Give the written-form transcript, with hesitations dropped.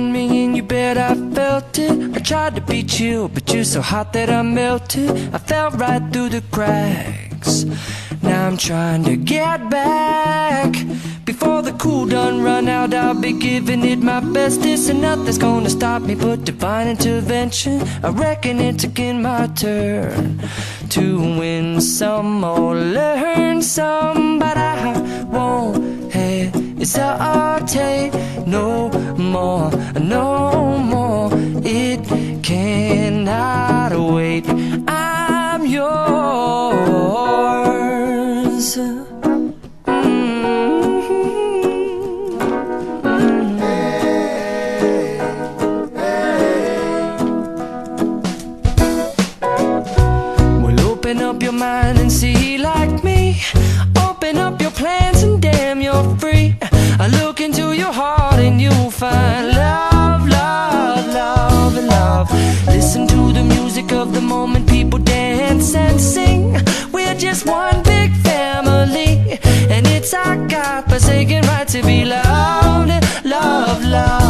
on me and you bet I felt it. I tried to be chill, but you're so hot that I melted. I fell right through the cracks. Now I'm trying to get back. Before the cool done run out, I'll be giving it my bestest, and nothing's gonna stop me but divine intervention. I reckon it's again my turn to win some or learn some, but I won't hesitate no more, no more. It cannot wait. I'm yours. Open up your mind and see like me. Open up your plans and damn, you're free. I look into your heart and you'll find love, love, love, and love. Listen to the music of the moment, people dance and sing. We're just one big family, and it's our God-forsaken right to be loved, love, love.